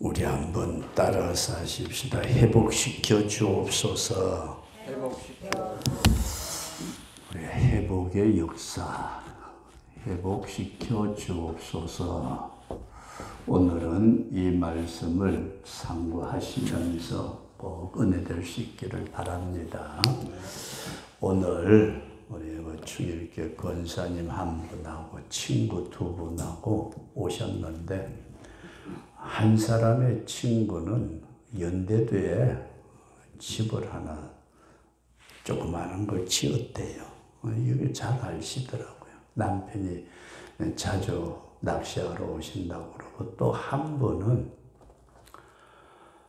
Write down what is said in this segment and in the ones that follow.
우리 한번 따라서 하십시다. 회복시켜 주옵소서. 우리 회복의 역사, 회복시켜 주옵소서. 오늘은 이 말씀을 상고하시면서 꼭 은혜될 수 있기를 바랍니다. 오늘 우리 충일교 권사님 한 분하고 친구 두 분하고 오셨는데, 한 사람의 친구는 연대도에 집을 하나 조그마한 걸 지었대요. 이걸 잘 아시더라고요. 남편이 자주 낚시하러 오신다고 그러고, 또 한 분은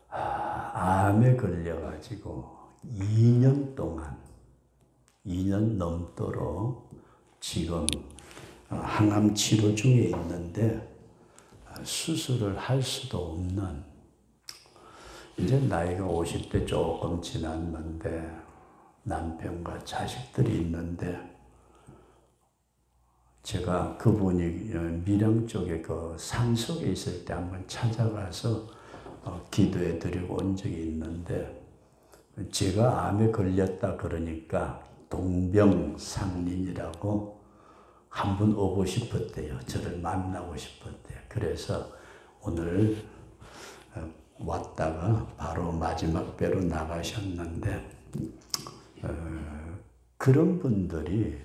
암에 걸려가지고 2년 동안, 2년 넘도록 지금 항암 치료 중에 있는데 수술을 할 수도 없는, 이제 나이가 50대 조금 지났는데 남편과 자식들이 있는데, 제가 그분이 밀양 쪽에 그 산속에 있을 때 한번 찾아가서 기도해 드리고 온 적이 있는데, 제가 암에 걸렸다 그러니까 동병상련이라고 한 분 오고 싶었대요. 저를 만나고 싶었대요. 그래서 오늘 왔다가 바로 마지막 배로 나가셨는데, 그런 분들이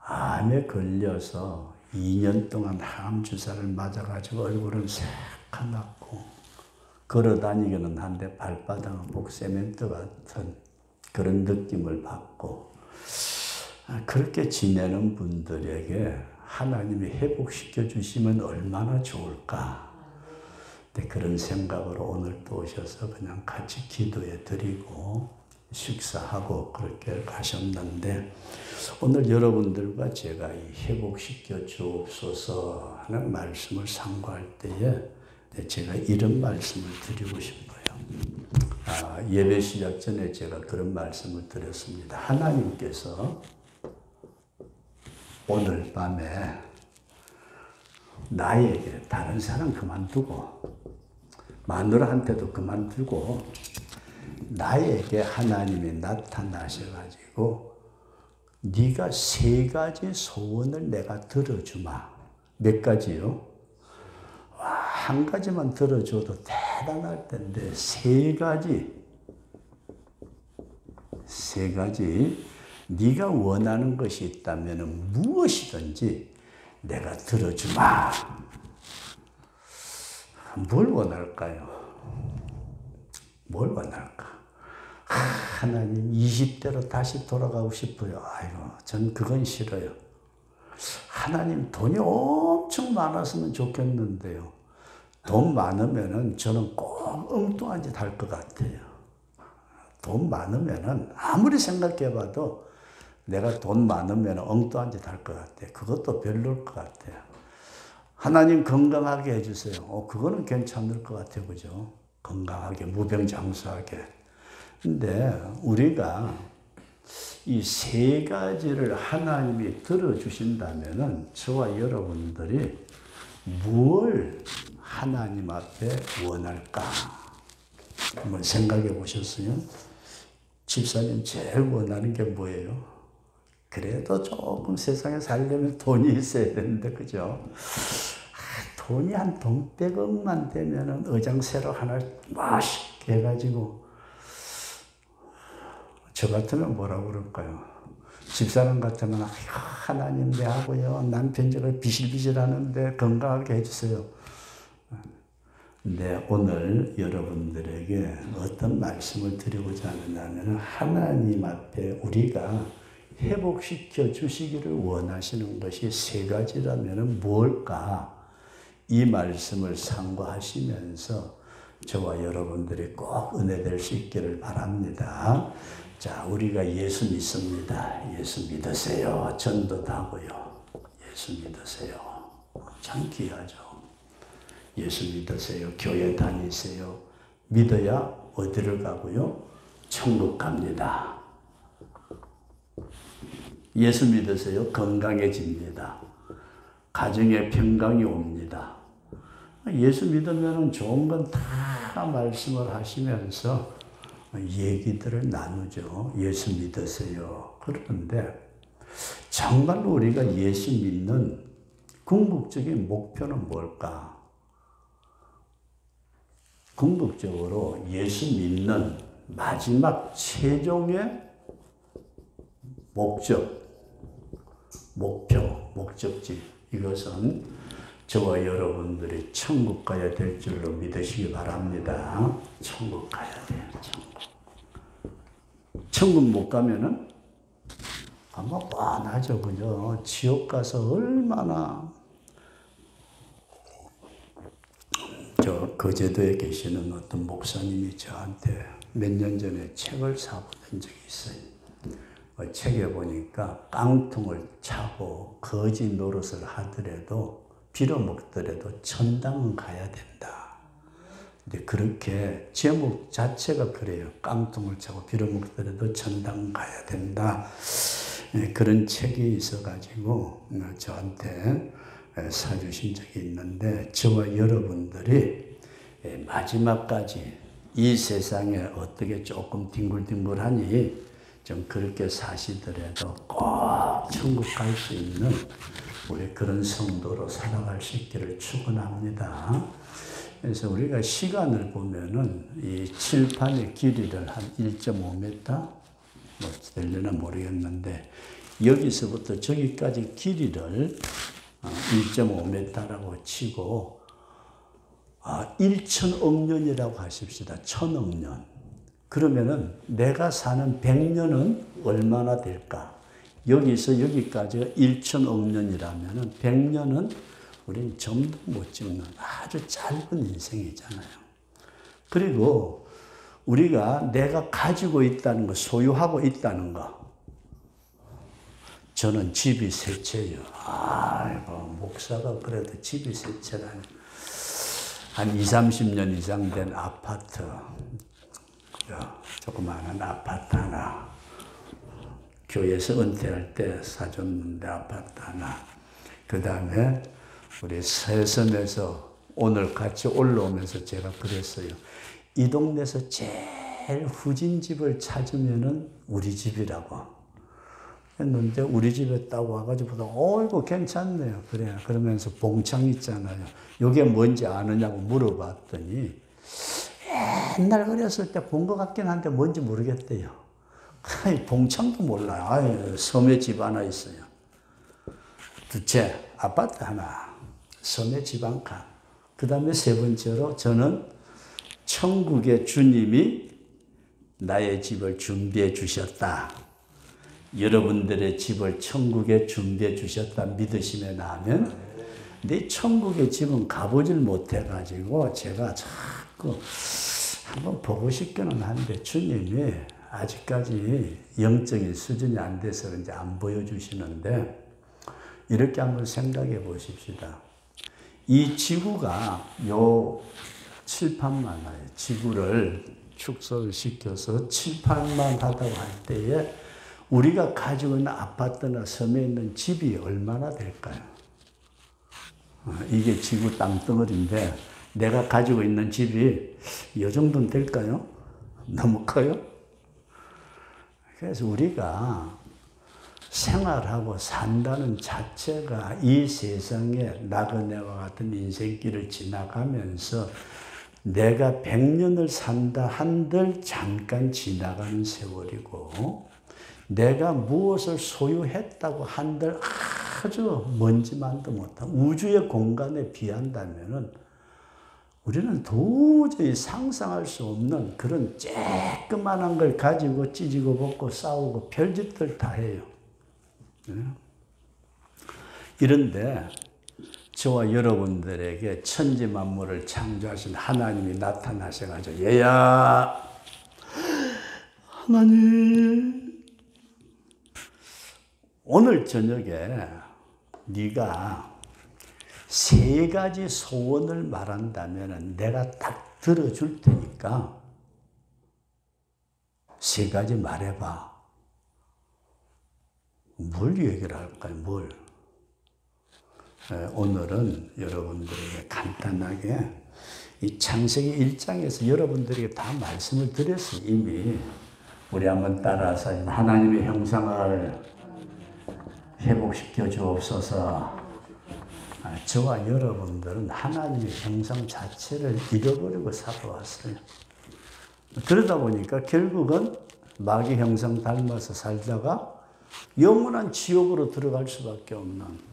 암에 걸려서 2년 동안 항암 주사를 맞아가지고 얼굴은 새카맣고 걸어다니기는 한데 발바닥은 복세멘트 같은 그런 느낌을 받고, 그렇게 지내는 분들에게 하나님이 회복시켜 주시면 얼마나 좋을까. 그런 생각으로 오늘 또 오셔서 그냥 같이 기도해 드리고 식사하고 그렇게 가셨는데, 오늘 여러분들과 제가 이 회복시켜 주옵소서 하는 말씀을 상고할 때에 제가 이런 말씀을 드리고 싶어요. 예배 시작 전에 제가 그런 말씀을 드렸습니다. 하나님께서 오늘 밤에 나에게, 다른 사람 그만두고 마누라한테도 그만두고 나에게 하나님이 나타나셔가지고 네가 3가지 소원을 내가 들어주마. 몇 가지요? 한 가지만 들어줘도 대단할 텐데 3가지 네가 원하는 것이 있다면 무엇이든지 내가 들어주마. 뭘 원할까요? 뭘 원할까? 하나님 20대로 다시 돌아가고 싶어요. 아이고, 전 그건 싫어요. 하나님 돈이 엄청 많았으면 좋겠는데요. 돈 많으면은 저는 꼭 엉뚱한 짓 할 것 같아요. 돈 많으면은 아무리 생각해봐도 내가 돈 많으면 엉뚱한 짓 할 것 같아요. 그것도 별로일 것 같아요. 하나님 건강하게 해주세요. 그거는 괜찮을 것 같아요. 그죠? 건강하게, 무병장수하게. 근데 우리가 이 3가지를 하나님이 들어주신다면은 저와 여러분들이 뭘 하나님 앞에 원할까? 한번 생각해 보셨어요? 집사님 제일 원하는 게 뭐예요? 그래도 조금 세상에 살려면 돈이 있어야 되는데, 그죠? 돈이 한 돈 100억만 되면은 의장새로 하나 맛있게 해가지고, 저 같으면 뭐라고 그럴까요? 집사람 같으면 하나님 내하고요 남편 저를 비실비실 하는데 건강하게 해주세요. 근데 오늘 여러분들에게 어떤 말씀을 드리고자 하느냐면, 하나님 앞에 우리가 회복시켜 주시기를 원하시는 것이 3가지라면 뭘까? 이 말씀을 상고하시면서 저와 여러분들이 꼭 은혜될 수 있기를 바랍니다. 자, 우리가 예수 믿습니다. 예수 믿으세요. 전도도 하고요. 예수 믿으세요. 참 귀하죠. 예수 믿으세요. 교회 다니세요. 믿어야 어디를 가고요? 천국 갑니다. 예수 믿으세요. 건강해집니다. 가정에 평강이 옵니다. 예수 믿으면 좋은 건 다 말씀을 하시면서 얘기들을 나누죠. 예수 믿으세요. 그런데 정말로 우리가 예수 믿는 궁극적인 목표는 뭘까? 궁극적으로 예수 믿는 마지막 최종의 목적지. 이것은 저와 여러분들이 천국 가야 될 줄로 믿으시기 바랍니다. 천국 가야 돼요. 천국 못 가면은 아마 뻔하죠. 그죠? 지옥 가서 얼마나 거제도에 계시는 어떤 목사님이 저한테 몇 년 전에 책을 사보낸 적이 있어요. 책에 보니까 깡통을 차고 거지 노릇을 하더라도 빌어먹더라도 천당은 가야 된다. 근데 그렇게 제목 자체가 그래요. 깡통을 차고 빌어먹더라도 천당은 가야 된다. 그런 책이 있어가지고 저한테 사주신 적이 있는데 저와 여러분들이 마지막까지 이 세상에 어떻게 조금 뒹굴뒹굴하니 좀 그렇게 사시더라도 꼭 천국 갈 수 있는 우리 그런 성도로 살아갈 수 있기를 축원합니다. 그래서 우리가 시간을 보면은 이 칠판의 길이를 한 1.5m 뭐 되려나 모르겠는데 여기서부터 저기까지 길이를 1.5m라고 치고 1천억 년이라고 하십시다. 1000억 년. 그러면은 내가 사는 100년은 얼마나 될까? 여기서 여기까지가 1천억 년이라면은 100년은 우리는 점도 못 찍는 아주 짧은 인생이잖아요. 그리고 우리가 내가 가지고 있다는 거, 소유하고 있다는 거. 저는 집이 세 채예요. 아이고, 목사가 그래도 집이 세 채라니. 한 20, 30년 이상 된 아파트. 조그마한 아파트 하나. 교회에서 은퇴할 때 사줬는데 아파트 하나. 그 다음에 우리 서해섬에서 오늘 같이 올라오면서 제가 그랬어요. 이 동네에서 제일 후진 집을 찾으면은 우리 집이라고 했는데 우리 집에 딱 와가지고 이거 괜찮네요. 그래. 그러면서 봉창 있잖아요. 이게 뭔지 아느냐고 물어봤더니 옛날 어렸을 때 본 것 같긴 한데 뭔지 모르겠대요. 봉창도 몰라요. 섬에 집 하나 있어요. 두채 아파트 하나. 섬에 집 한 칸. 그 다음에 세 번째로 저는 천국의 주님이 나의 집을 준비해 주셨다. 여러분들의 집을 천국에 준비해 주셨다 믿으시면 하면 내 천국의 집은 가보질 못해가지고 제가 자꾸 한번 보고 싶기는 한데 주님이 아직까지 영적인 수준이 안 돼서 이제 안 보여주시는데 이렇게 한번 생각해 보십시다. 이 지구가 요 칠판만 해요. 지구를 축소를 시켜서 칠판만 하다고 할 때에 우리가 가지고 있는 아파트나 섬에 있는 집이 얼마나 될까요? 이게 지구 땅덩어리인데 내가 가지고 있는 집이 이 정도는 될까요? 너무 커요? 그래서 우리가 생활하고 산다는 자체가 이 세상에 나그네와 같은 인생길을 지나가면서 내가 100년을 산다 한들 잠깐 지나가는 세월이고 내가 무엇을 소유했다고 한들 아주 먼지만도 못한 우주의 공간에 비한다면은 우리는 도저히 상상할 수 없는 그런 쬐끄만한 걸 가지고 찢고 벗고 싸우고 별짓들 다 해요. 이런데 저와 여러분들에게 천지 만물을 창조하신 하나님이 나타나셔가지고 얘야 하나님 오늘 저녁에 네가 세 가지 소원을 말한다면 내가 딱 들어줄 테니까 세 가지 말해봐. 뭘 얘기를 할까요? 뭘? 오늘은 여러분들에게 간단하게 이 창세기 1장에서 여러분들에게 다 말씀을 드렸어요. 이미 우리 한번 따라서 하나님의 형상을 회복시켜 주옵소서. 저와 여러분들은 하나님의 형상 자체를 잃어버리고 살아왔어요. 그러다 보니까 결국은 마귀 형상 닮아서 살다가 영원한 지옥으로 들어갈 수밖에 없는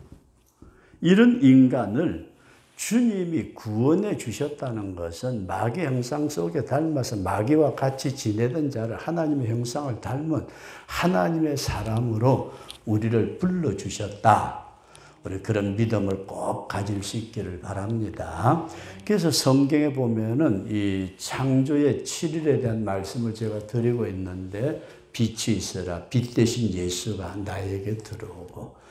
이런 인간을 주님이 구원해 주셨다는 것은 마귀 형상 속에 닮아서 마귀와 같이 지내던 자를 하나님의 형상을 닮은 하나님의 사람으로 우리를 불러주셨다. 우리 그런 믿음을 꼭 가질 수 있기를 바랍니다. 그래서 성경에 보면은 이 창조의 7일에 대한 말씀을 제가 드리고 있는데 빛이 있어라. 빛 대신 예수가 나에게 들어오고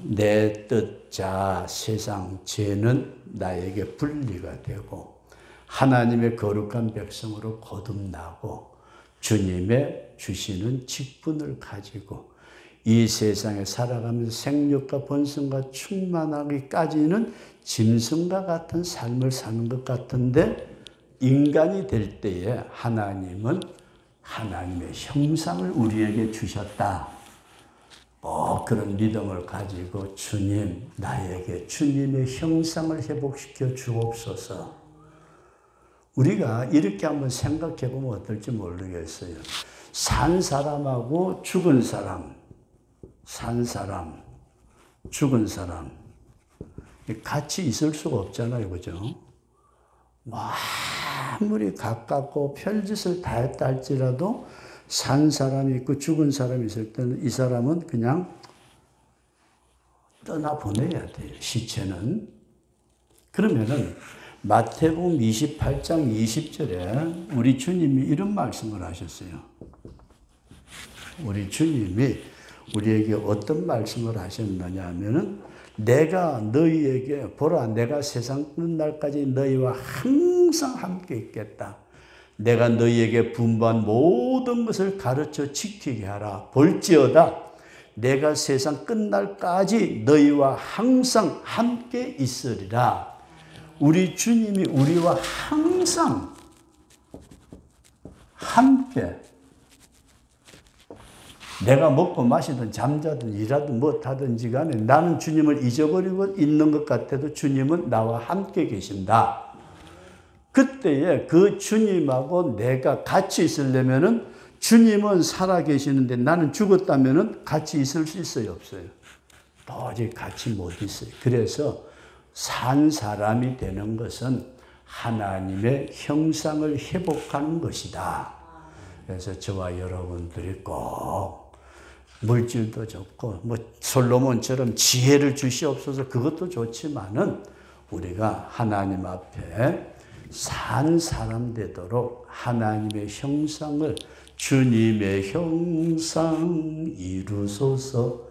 내 뜻, 자, 세상, 죄는 나에게 분리가 되고 하나님의 거룩한 백성으로 거듭나고 주님의 주시는 직분을 가지고 이 세상에 살아가면서 생육과 번성과 충만하기까지는 짐승과 같은 삶을 사는 것 같은데 인간이 될 때에 하나님은 하나님의 형상을 우리에게 주셨다. 그런 믿음을 가지고 주님, 나에게 주님의 형상을 회복시켜 주옵소서. 우리가 이렇게 한번 생각해 보면 어떨지 모르겠어요. 산 사람하고 죽은 사람, 산 사람, 죽은 사람 같이 있을 수가 없잖아요. 그죠? 아무리 가깝고 별짓을 다 했다 할지라도 산 사람이 있고 죽은 사람이 있을 때는 이 사람은 그냥 떠나보내야 돼요. 시체는. 그러면은 마태복음 28장 20절에 우리 주님이 이런 말씀을 하셨어요. 우리 주님이 우리에게 어떤 말씀을 하셨느냐 하면은 내가 너희에게 보라 내가 세상 끝날까지 너희와 항상 함께 있겠다. 내가 너희에게 분부한 모든 것을 가르쳐 지키게 하라. 볼지어다 내가 세상 끝날까지 너희와 항상 함께 있으리라. 우리 주님이 우리와 항상 함께 내가 먹고 마시든 잠자든 일하든 못하든지 간에 나는 주님을 잊어버리고 있는 것 같아도 주님은 나와 함께 계신다. 그때에 그 주님하고 내가 같이 있으려면은 주님은 살아 계시는데 나는 죽었다면은 같이 있을 수 있어요, 없어요? 도저히 같이 못 있어요. 그래서 산 사람이 되는 것은 하나님의 형상을 회복하는 것이다. 그래서 저와 여러분들이 꼭 물질도 좋고 솔로몬처럼 지혜를 주시옵소서 그것도 좋지만은 우리가 하나님 앞에 산 사람 되도록 하나님의 형상을 주님의 형상 이루소서.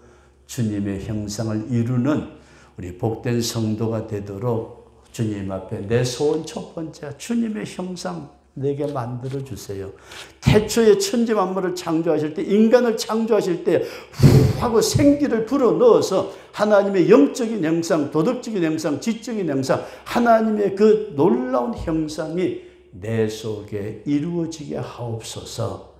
주님의 형상을 이루는 우리 복된 성도가 되도록 주님 앞에 내 소원 첫 번째 주님의 형상 내게 만들어 주세요. 태초에 천지 만물을 창조하실 때 인간을 창조하실 때 후 하고 생기를 불어넣어서 하나님의 영적인 형상, 도덕적인 형상, 지적인 형상 하나님의 그 놀라운 형상이 내 속에 이루어지게 하옵소서.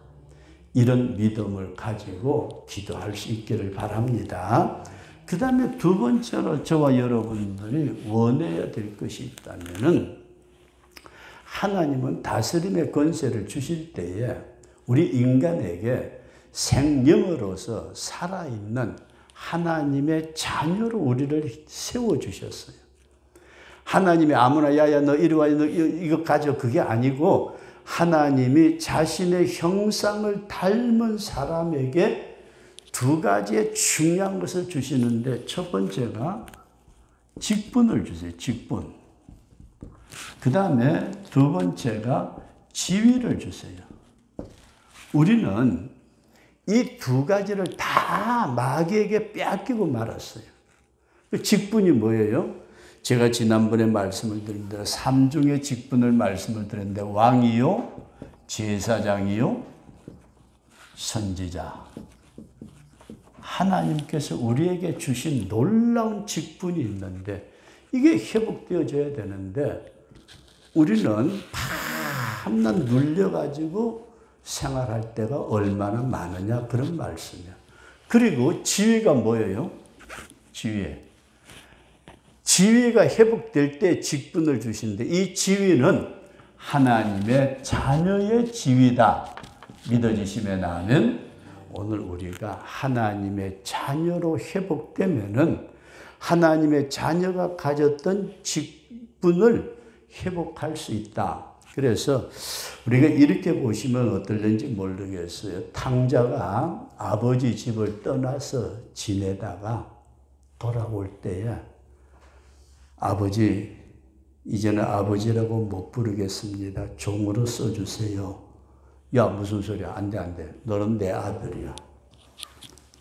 이런 믿음을 가지고 기도할 수 있기를 바랍니다. 그 다음에 두 번째로 저와 여러분들이 원해야 될 것이 있다면은 하나님은 다스림의 권세를 주실 때에 우리 인간에게 생명으로서 살아있는 하나님의 자녀로 우리를 세워주셨어요. 하나님이 아무나 야야 너 이리 와 너 이거 가져 그게 아니고 하나님이 자신의 형상을 닮은 사람에게 두 가지의 중요한 것을 주시는데 첫 번째가 직분을 주세요. 직분. 그 다음에 두 번째가 지위를 주세요. 우리는 이 두 가지를 다 마귀에게 빼앗기고 말았어요. 그 직분이 뭐예요? 제가 지난번에 말씀을 드린 대로 삼중의 직분을 말씀을 드렸는데 왕이요, 제사장이요, 선지자. 하나님께서 우리에게 주신 놀라운 직분이 있는데 이게 회복되어져야 되는데 우리는 밤낮 눌려가지고 생활할 때가 얼마나 많으냐 그런 말씀이야. 그리고 지위가 뭐예요? 지위가 회복될 때 직분을 주시는데 이 지위는 하나님의 자녀의 지위다. 믿어지시면 아멘. 오늘 우리가 하나님의 자녀로 회복되면은 하나님의 자녀가 가졌던 직분을 회복할 수 있다. 그래서 우리가 이렇게 보시면 어떨는지 모르겠어요. 탕자가 아버지 집을 떠나서 지내다가 돌아올 때에 아버지, 이제는 아버지라고 못 부르겠습니다. 종으로 써주세요. 야, 무슨 소리야? 안 돼. 너는 내 아들이야.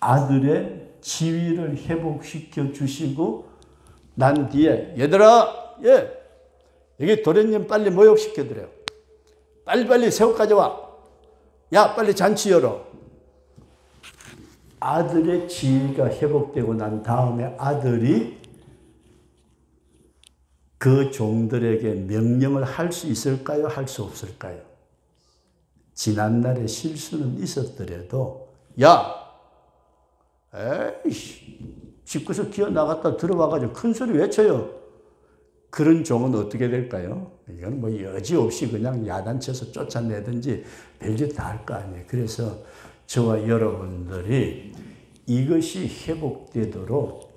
아들의 지위를 회복시켜 주시고 난 뒤에 얘들아, 여기 도련님 빨리 모욕시켜드려요. 빨리 새우 가져와. 야, 빨리 잔치 열어. 아들의 지위가 회복되고 난 다음에 아들이 그 종들에게 명령을 할 수 있을까요? 할 수 없을까요? 지난날에 실수는 있었더라도 야, 에이씨, 집에서 기어나갔다 들어와가지고 큰 소리 외쳐요. 그런 종은 어떻게 될까요? 이건 뭐 여지없이 그냥 야단쳐서 쫓아내든지 별짓 다 할 거 아니에요. 그래서 저와 여러분들이 이것이 회복되도록,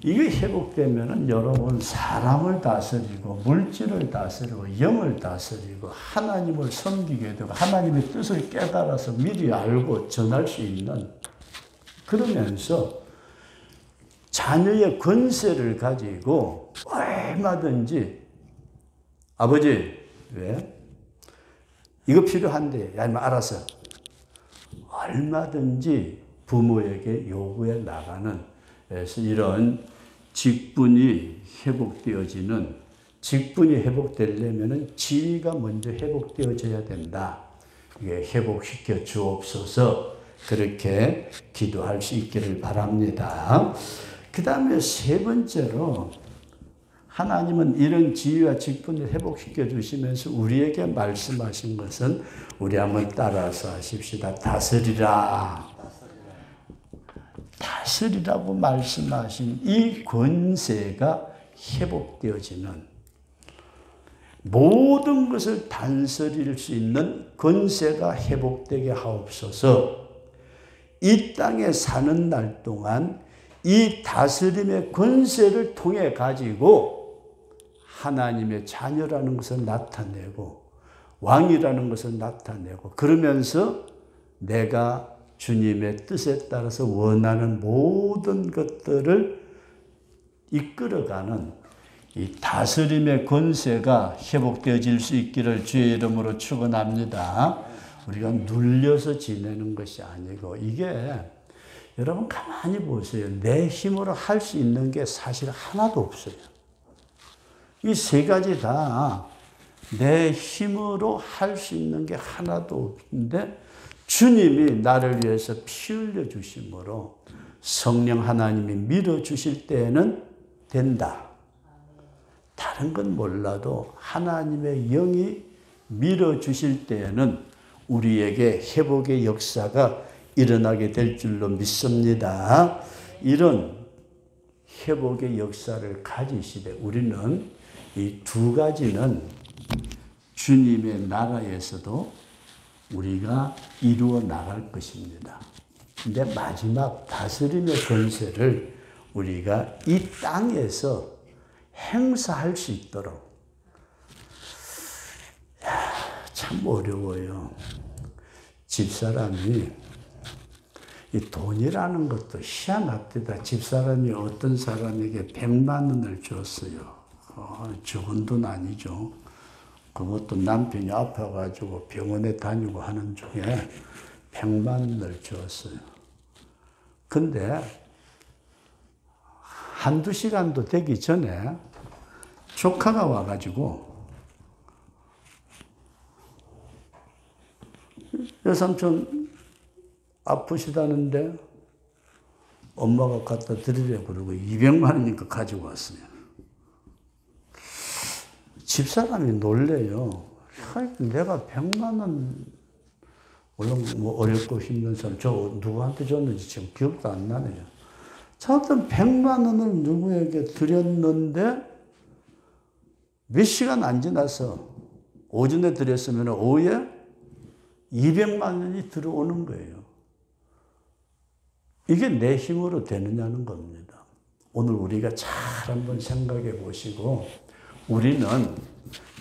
이게 회복되면은 여러분 사람을 다스리고 물질을 다스리고 영을 다스리고 하나님을 섬기게 되고 하나님의 뜻을 깨달아서 미리 알고 전할 수 있는, 그러면서 자녀의 권세를 가지고 얼마든지 아버지 왜? 이거 필요한데 야 이마 알아서 얼마든지 부모에게 요구해 나가는, 그래서 이런 직분이 회복되어지는, 직분이 회복되려면 지위가 먼저 회복되어져야 된다. 이게 회복시켜 주옵소서. 그렇게 기도할 수 있기를 바랍니다. 그 다음에 세 번째로 하나님은 이런 지위와 직분을 회복시켜 주시면서 우리에게 말씀하신 것은 우리 한번 따라서 하십시다. 다스리라. 다스리라고 말씀하신 이 권세가 회복되어지는, 모든 것을 다스릴 수 있는 권세가 회복되게 하옵소서. 이 땅에 사는 날 동안 이 다스림의 권세를 통해 가지고 하나님의 자녀라는 것을 나타내고 왕이라는 것을 나타내고, 그러면서 내가 주님의 뜻에 따라서 원하는 모든 것들을 이끌어가는 이 다스림의 권세가 회복되어질 수 있기를 주의 이름으로 축원합니다. 우리가 눌려서 지내는 것이 아니고, 이게 여러분 가만히 보세요. 내 힘으로 할 수 있는 게 사실 하나도 없어요. 이 세 가지 다 내 힘으로 할 수 있는 게 하나도 없는데 주님이 나를 위해서 피 흘려 주심으로 성령 하나님이 밀어주실 때에는 된다. 다른 건 몰라도 하나님의 영이 밀어주실 때에는 우리에게 회복의 역사가 일어나게 될 줄로 믿습니다. 이런 회복의 역사를 가지시되 우리는 이 두 가지는 주님의 나라에서도 우리가 이루어 나갈 것입니다. 근데 마지막 다스림의 권세를 우리가 이 땅에서 행사할 수 있도록, 참 어려워요. 집사람이, 이 돈이라는 것도 희한합니다. 집사람이 어떤 사람에게 100만 원을 줬어요. 적은 돈 아니죠. 그것도 남편이 아파가지고 병원에 다니고 하는 중에 100만 원을 줬어요. 근데 한두 시간도 되기 전에 조카가 와가지고 여삼촌 아프시다는데 엄마가 갖다 드리려고 그러고 200만 원이니까 가지고 왔어요. 집사람이 놀래요. 내가 100만 원, 물론 뭐 어렵고 힘든 사람, 저 누구한테 줬는지 지금 기억도 안 나네요. 저한테 100만 원을 누구에게 드렸는데 몇 시간 안 지나서 오전에 드렸으면 오후에 200만 원이 들어오는 거예요. 이게 내 힘으로 되느냐는 겁니다. 오늘 우리가 잘 한번 생각해 보시고, 우리는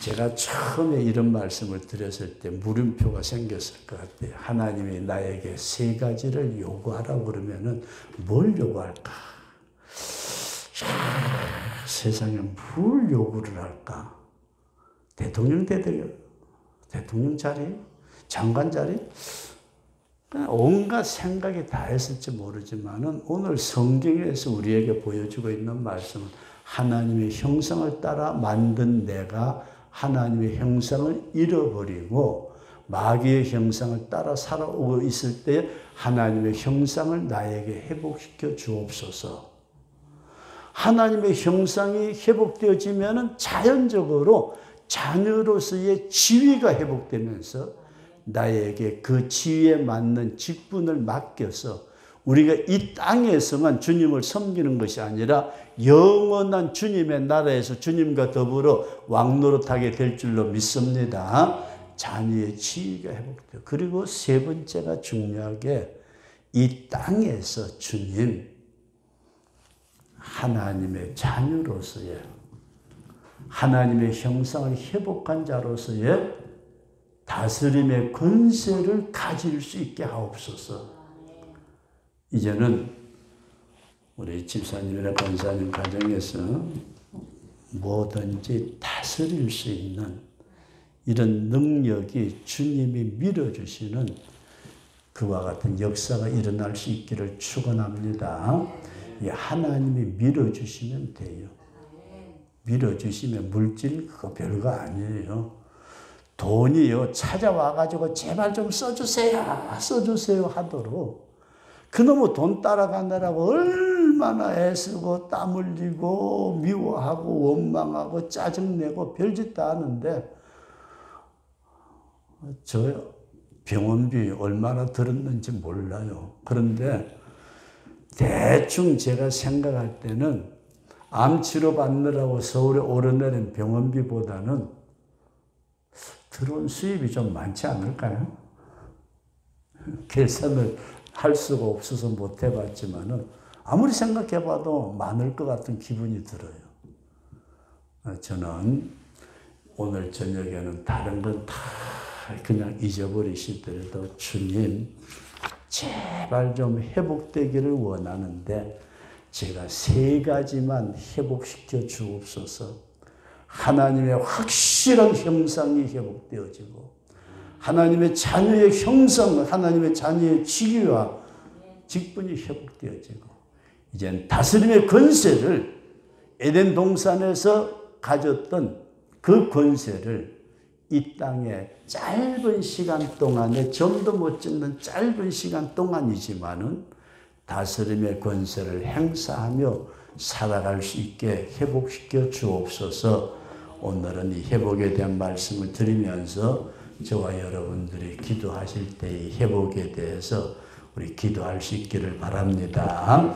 제가 처음에 이런 말씀을 드렸을 때 물음표가 생겼을 것 같아요. 하나님이 나에게 3가지를 요구하라고 그러면은 뭘 요구할까? 세상에 뭘 요구를 할까? 대통령 자리? 장관 자리? 온갖 생각이 다 했을지 모르지만은 오늘 성경에서 우리에게 보여주고 있는 말씀은 하나님의 형상을 따라 만든 내가 하나님의 형상을 잃어버리고 마귀의 형상을 따라 살아오고 있을 때 하나님의 형상을 나에게 회복시켜 주옵소서. 하나님의 형상이 회복되어지면 자연적으로 자녀로서의 지위가 회복되면서 나에게 그 지위에 맞는 직분을 맡겨서 우리가 이 땅에서만 주님을 섬기는 것이 아니라 영원한 주님의 나라에서 주님과 더불어 왕노릇하게 될 줄로 믿습니다. 자녀의 지위가 회복돼요. 그리고 3번째가 중요하게 이 땅에서 주님, 하나님의 자녀로서의 하나님의 형상을 회복한 자로서의 다스림의 권세를 가질 수 있게 하옵소서. 이제는 우리 집사님이나 권사님 가정에서 뭐든지 다스릴 수 있는 이런 능력이 주님이 밀어주시는 그와 같은 역사가 일어날 수 있기를 축원합니다. 하나님이 밀어주시면 돼요. 밀어주시면 물질 그거 별거 아니에요. 돈이요 찾아와가지고 제발 좀 써주세요 하도록 그놈의 돈 따라가느라고 얼마나 애쓰고 땀 흘리고 미워하고 원망하고 짜증내고 별짓 다 하는데 저 병원비 얼마나 들었는지 몰라요. 그런데 대충 제가 생각할 때는 암 치료 받느라고 서울에 오르내린 병원비보다는 들어온 수입이 좀 많지 않을까요? 계산을 할 수가 없어서 못 해봤지만은 아무리 생각해봐도 많을 것 같은 기분이 들어요. 저는 오늘 저녁에는 다른 건 다 그냥 잊어버리시더라도 주님 제발 좀 회복되기를 원하는데 제가 3가지만 회복시켜 주옵소서. 하나님의 확실한 형상이 회복되어지고 하나님의 자녀의 형상, 하나님의 자녀의 지위와 직분이 회복되어지고 이젠 다스림의 권세를 에덴 동산에서 가졌던 그 권세를 이 땅에 짧은 시간 동안에 점도 못 찍는 짧은 시간 동안이지만은 다스림의 권세를 행사하며 살아갈 수 있게 회복시켜 주옵소서. 오늘은 이 회복에 대한 말씀을 드리면서 저와 여러분들이 기도하실 때의 회복에 대해서 우리 기도할 수 있기를 바랍니다.